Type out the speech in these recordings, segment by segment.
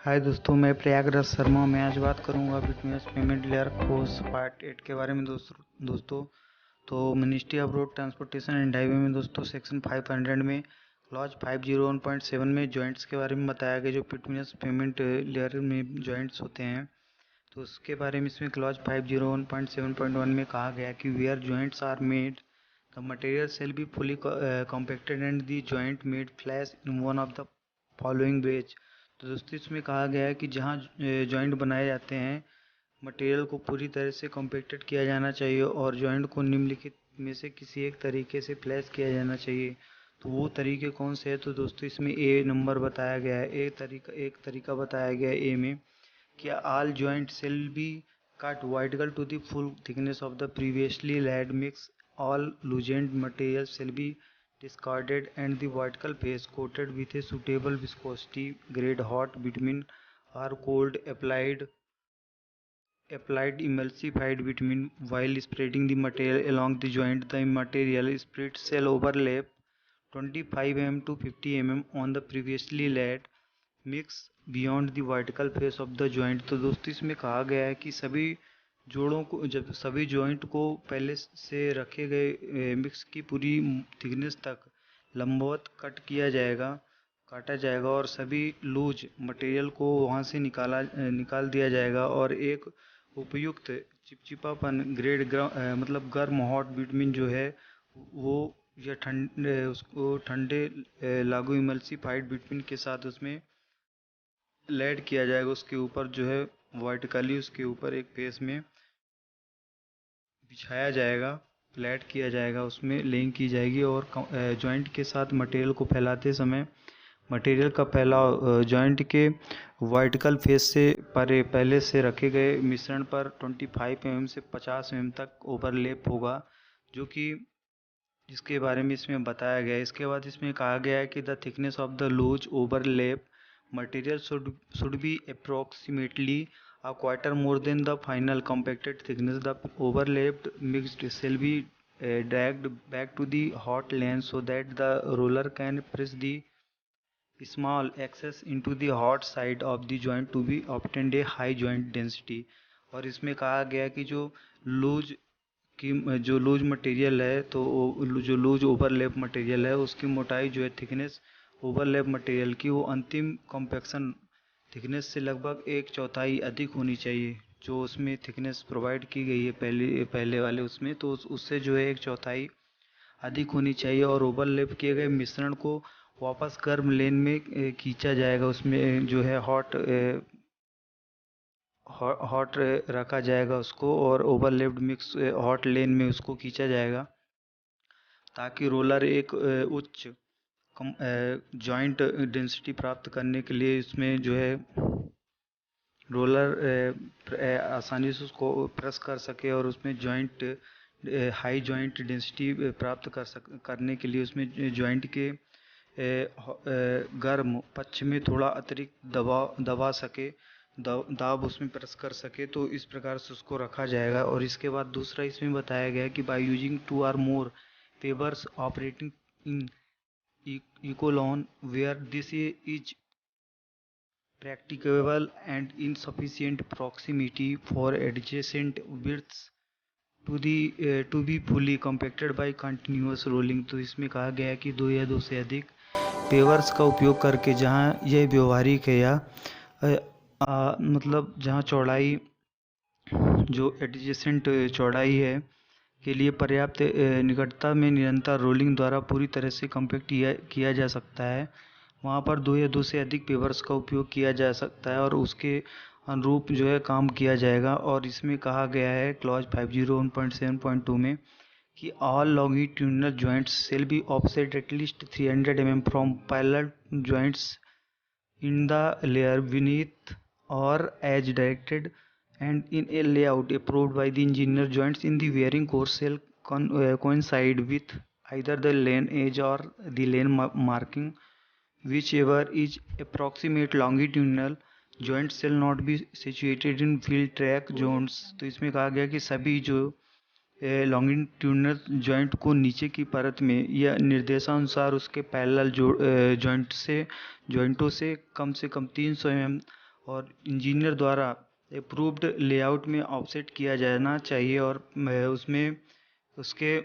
हाय दोस्तों, मैं प्रयागराज शर्मा। मैं आज बात करूंगा between payment layer course part 8 के बारे में। दोस्तों तो ministry of road transportation and highway में दोस्तों सेक्शन 500 में क्लॉज 501.7 में जॉइंट्स के बारे में बताया गया, जो बिटवीन पेमेंट लेयर में जॉइंट्स होते हैं। तो उसके बारे में इसमें क्लॉज 501.7.1 में कहा गया कि where joints are made the material shall be fully compacted and the joint made flash in one of the following ways. तो दोस्तों इसमें कहा गया है कि जहाँ जॉइंट बनाए जाते हैं, मटेरियल को पूरी तरह से कॉम्पैक्टेड किया जाना चाहिए और जॉइंट को निम्नलिखित में से किसी एक तरीके से फ्लैश किया जाना चाहिए। तो वो तरीके कौन से हैं? तो दोस्तों इसमें ए नंबर बताया गया है। एक तरीका बताया गया है ए में कि all joints shall be cut vertical to the full thickness of the previously laid mix. All loosened materials shall be discarded and the vertical face coated with a suitable viscosity grade hot bitumen or cold applied emulsified bitumen while spreading the material along the joint. The material spread shall overlap 25 mm to 50 mm on the previously laid mix beyond the vertical face of the joint. तो दोस्तों इसमें कहा गया है कि सभी joint को पहले से रखे गए मिक्स की पूरी थिकनेस तक लंबवत काटा जाएगा और सभी लूज मटेरियल को वहां से निकाल दिया जाएगा और एक उपयुक्त चिपचिपापन मतलब गर्म हॉट बिटवीन जो है वो या ठंडे उसको ठंडे लागू इमल्सिफाइड बिटवीन के साथ उसमें लेड किया जाएगा। उसके ऊपर जो है वर्टिकली उसके ऊपर एक फेस में बिछाया जाएगा, फ्लैट किया जाएगा, उसमें लेइंग की जाएगी और जॉइंट के साथ मटेरियल को फैलाते समय मटेरियल का फैलाव जॉइंट के वर्टिकल फेस से पहले से रखे गए मिश्रण पर 25 mm से 50 mm तक ओवरलैप होगा, जो कि जिसके बारे में इसमें बताया गया है। इसके बाद इसमें कहा गया है कि the thickness of the loose overlap material should be approximately a quarter more than the final compacted thickness. The overlapped mixed shall be dragged back to the hot lens so that the roller can press the small excess into the hot side of the joint to be obtained a high joint density। और इसमें कहा गया कि loose जो loose material है, तो जो loose overlap material है उसकी मोटाई जो है थिकनेस ओवरलैप मटेरियल की वो अंतिम कॉम्पैक्शन थिकनेस से लगभग एक चौथाई अधिक होनी चाहिए। जो उसमें थिकनेस प्रोवाइड की गई है पहले वाले उसमें, तो उससे जो है एक चौथाई अधिक होनी चाहिए और ओवरलैप किए गए मिश्रण को वापस गर्म लेन में खींचा जाएगा। उसमें जो है हॉट रखा जाएगा उसको और ओवरलैप्ड मिक्स हॉट लेन में उसको खींचा जाएगा, ताकि रोलर एक उच्च जॉइंट डेंसिटी प्राप्त करने के लिए इसमें जो है रोलर आसानी से उसको प्रेस कर सके और उसमें हाई जॉइंट डेंसिटी प्राप्त करने के लिए उसमें जॉइंट के गर्म पक्ष में थोड़ा अतिरिक्त दबा सके, दाब उसमें प्रेस कर सके। तो इस प्रकार से उसको रखा जाएगा। और इसके बाद दूसरा इसमें बताया गया कि by using 2 or more pavers operating in echelon where this is practicable and in sufficient proximity for adjacent widths to be fully compacted by continuous rolling। तो इसमें कहा गया है कि दो या दो से अधिक पेवर्स का उपयोग करके जहां यह व्यवहारिक है या मतलब जहां चौड़ाई जो एडजेसेंट चौड़ाई है के लिए पर्याप्त निकटता में निरंतर रोलिंग द्वारा पूरी तरह से कॉम्पैक्ट किया जा सकता है, वहाँ पर दो या दो से अधिक पेवर्स का उपयोग किया जा सकता है और उसके अनुरूप जो है काम किया जाएगा। और इसमें कहा गया है क्लॉज 501.7.2 में कि all longitudinal joints shall be offset at least 300 mm from parallel joints in the layer beneath or as directed and in a layout approved by the engineer. Joints in the wearing course shall coincide with either the lane edge or the lane marking, whichever is approximate longitudinal. Joints shall not be situated in field track zones। तो इसमें कहा गया कि सभी जो longitudinal joint को नीचे की परत में या निर्देशानुसार उसके पैरेलल जॉइंटों से कम 300 mm और इंजीनियर द्वारा अप्रूव्ड लेआउट में ऑफसेट किया जाना चाहिए और उसमें उसके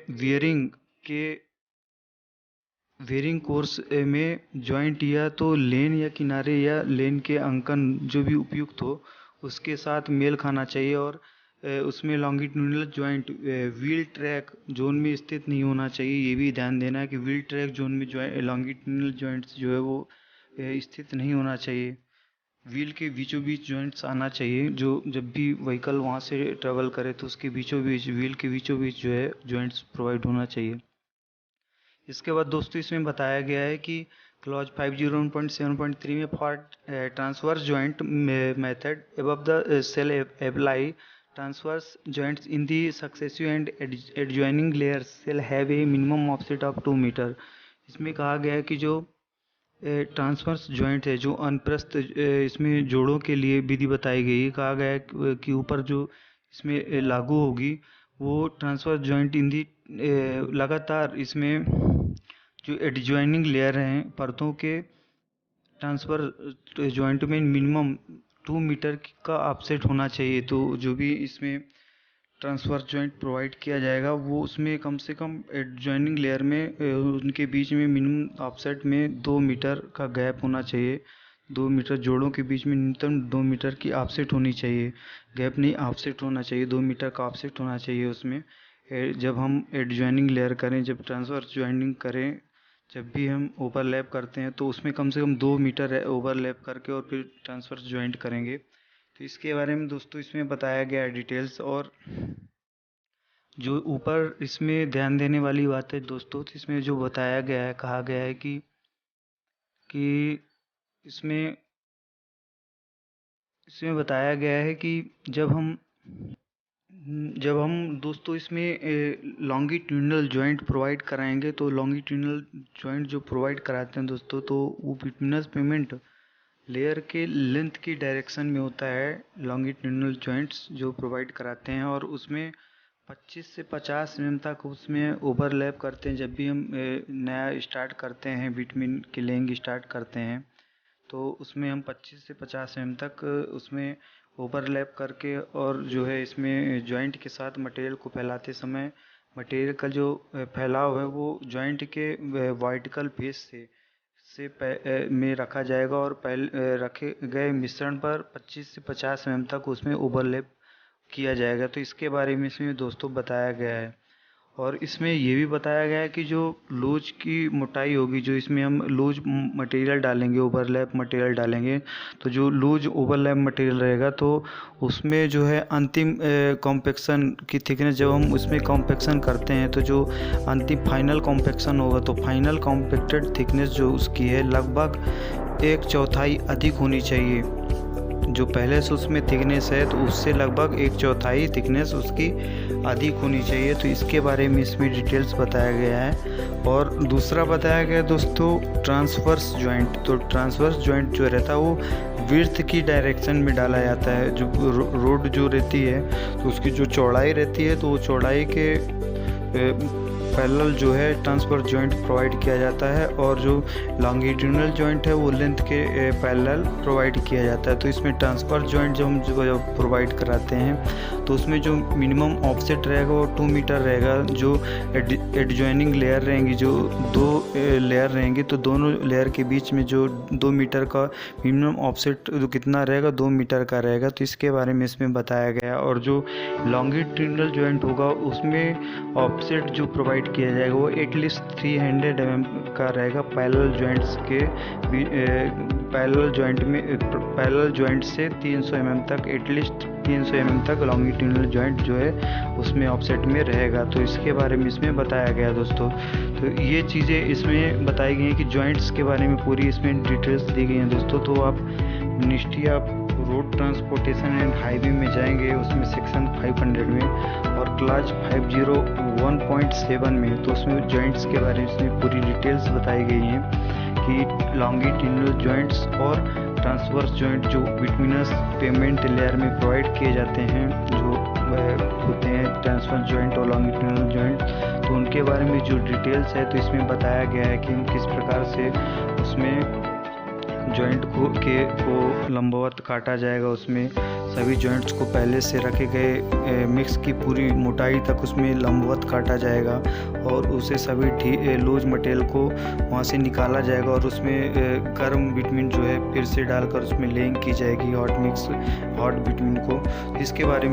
वेयरिंग कोर्स में जॉइंट या तो लेन या किनारे या लेन के अंकन जो भी उपयुक्त हो उसके साथ मेल खाना चाहिए और उसमें longitudinal joint wheel track zone में स्थित नहीं होना चाहिए। ये भी ध्यान देना है कि व्हील ट्रैक जोन में लॉन्गिट्यूडिनल जॉइंट्स जो है वो स्थित नहीं होना चाहिए। व्हील के बीचों बीच जॉइंट्स आना चाहिए, जो जब भी व्हीकल वहाँ से ट्रेवल करे तो उसके बीचों बीच व्हील के बीचों बीच जो है जॉइंट्स प्रोवाइड होना चाहिए। इसके बाद दोस्तों इसमें बताया गया है कि क्लॉज 501.7.3 में for transverse joint method above the cell apply transverse joints in the successive and adjoining layers shall have a minimum offset of 2 metre. इसमें कहा गया है कि जो ट्रांसवर्स जॉइंट है, जो अनप्रस्थ इसमें जोड़ों के लिए विधि बताई गई है। कहा गया है कि ऊपर जो इसमें लागू होगी वो ट्रांसवर्स जॉइंट इन दी लगातार इसमें जो एडजॉइनिंग लेयर हैं परतों के ट्रांसफर जॉइंट में मिनिमम 2 मीटर का ऑफसेट होना चाहिए। तो जो भी इसमें ट्रांसफर जॉइंट प्रोवाइड किया जाएगा वो उसमें कम से कम एडजॉइनिंग लेयर में उनके बीच में मिनिमम ऑफसेट में 2 मीटर का गैप होना चाहिए। 2 मीटर जोड़ों के बीच में न्यूनतम 2 मीटर की ऑफसेट होनी चाहिए, गैप नहीं ऑफसेट होना चाहिए। 2 मीटर का ऑफसेट होना चाहिए उसमें जब हम एडजॉइनिंग लेयर करें, जब ट्रांसफर जॉइनिंग करें, जब भी हम ओवरलैप करते हैं तो उसमें कम से कम 2 मीटर ओवरलैप करके और फिर ट्रांसफर जॉइंट करेंगे। तो इसके बारे में दोस्तों इसमें बताया गया है डिटेल्स। और जो ऊपर इसमें ध्यान देने वाली बात है दोस्तों, तो इसमें जो बताया गया है, कहा गया है कि इसमें बताया गया है कि जब हम दोस्तों इसमें लॉन्गिट्यूडिनल जॉइंट प्रोवाइड कराएंगे तो लॉन्गिट्यूडिनल जॉइंट जो प्रोवाइड कराते हैं दोस्तों, तो वो बिटवीनस पेमेंट लेयर के लेंथ की डायरेक्शन में होता है। लॉन्गिट्यूडिनल जॉइंट्स जो प्रोवाइड कराते हैं और उसमें 25 से 50 mm तक उसमें ओवरलैप करते हैं। जब भी हम नया स्टार्ट करते हैं, बिटवीन की लेइंग स्टार्ट करते हैं तो उसमें हम 25 से 50 mm तक उसमें ओवरलैप करके और जो है इसमें जॉइंट के साथ मटेरियल को फैलाते समय मटेरियल का जो फैलाव है वो जॉइंट के वर्टिकल फेस में रखा जाएगा और रखे गए मिश्रण पर 25 से 50 mm तक उसमें ओवरलैप किया जाएगा। तो इसके बारे में इसमें दोस्तों बताया गया है। और इसमें ये भी बताया गया है कि जो लूज की मोटाई होगी, जो इसमें हम लूज मटेरियल डालेंगे, ओवरलैप मटेरियल डालेंगे, तो जो लूज ओवरलैप मटेरियल रहेगा तो उसमें जो है अंतिम कॉम्पैक्शन की थिकनेस, जब हम उसमें कॉम्पैक्शन करते हैं तो जो अंतिम फाइनल कॉम्पैक्शन होगा तो फाइनल कॉम्पैक्टेड थिकनेस जो उसकी है लगभग 1/4 अधिक होनी चाहिए। जो पहले से उसमें थिकनेस है तो उससे लगभग 1/4 थिकनेस उसकी अधिक होनी चाहिए। तो इसके बारे में इसमें डिटेल्स बताया गया है। और दूसरा बताया गया दोस्तों ट्रांसवर्स जॉइंट। तो ट्रांसवर्स जॉइंट जो रहता है वो विड्थ की डायरेक्शन में डाला जाता है। जो रोड जो रहती है तो उसकी जो चौड़ाई रहती है तो वो चौड़ाई के पैरेलल जो है ट्रांसफर जॉइंट प्रोवाइड किया जाता है और जो लॉन्गिट्यूडिनल जॉइंट है वो लेंथ के पैरेलल प्रोवाइड किया जाता है। तो इसमें ट्रांसफर जॉइंट जब हम प्रोवाइड कराते हैं तो उसमें जो मिनिमम ऑफसेट रहेगा वो 2 मीटर रहेगा। जो एडजॉइनिंग लेयर रहेंगी, जो 2 लेयर रहेंगी, तो दोनों लेयर के बीच में जो 2 मीटर का मिनिमम ऑफसेट कितना रहेगा, 2 मीटर का रहेगा। तो इसके बारे में इसमें बताया गया। और जो लॉन्गिट्यूडिनल जॉइंट होगा उसमें ऑफसेट जो प्रोवाइड किया जाएगा वो एटलीस्ट 300 mm का रहेगा। पैरेलल जॉइंट्स के पैरेलल जॉइंट से 300 mm तक, एटलीस्ट 300 mm तक लॉन्गिट्यूडिनल जॉइंट जो है उसमें ऑफसेट में रहेगा। तो इसके बारे में इसमें बताया गया दोस्तों। तो ये चीज़ें इसमें बताई गई हैं कि जॉइंट्स के बारे में पूरी इसमें डिटेल्स दी गई हैं दोस्तों। तो आप ministry of road transportation and highway में जाएंगे, उसमें सेक्शन 500 में और क्लास 501.7 में, तो उसमें जॉइंट्स के बारे में पूरी डिटेल्स बताई गई हैं कि लॉन्गिट्यूडिनल जॉइंट्स और ट्रांसवर्स जॉइंट जो बिटवीनस पेमेंट लेयर में प्रोवाइड किए जाते हैं, जो होते हैं ट्रांसवर्स जॉइंट और लॉन्गिट्यूडिनल जॉइंट, तो उनके बारे में जो डिटेल्स है तो इसमें बताया गया है कि हम किस प्रकार से उसमें जॉइंट को लंबवत काटा जाएगा। उसमें सभी जॉइंट्स को पहले से रखे गए मिक्स की पूरी मोटाई तक उसमें लंबवत काटा जाएगा और उसे सभी लूज मटेरियल को वहाँ से निकाला जाएगा और उसमें गर्म बिटुमिन जो है फिर से डालकर उसमें लेइंग की जाएगी हॉट बिटुमिन को। इसके बारे में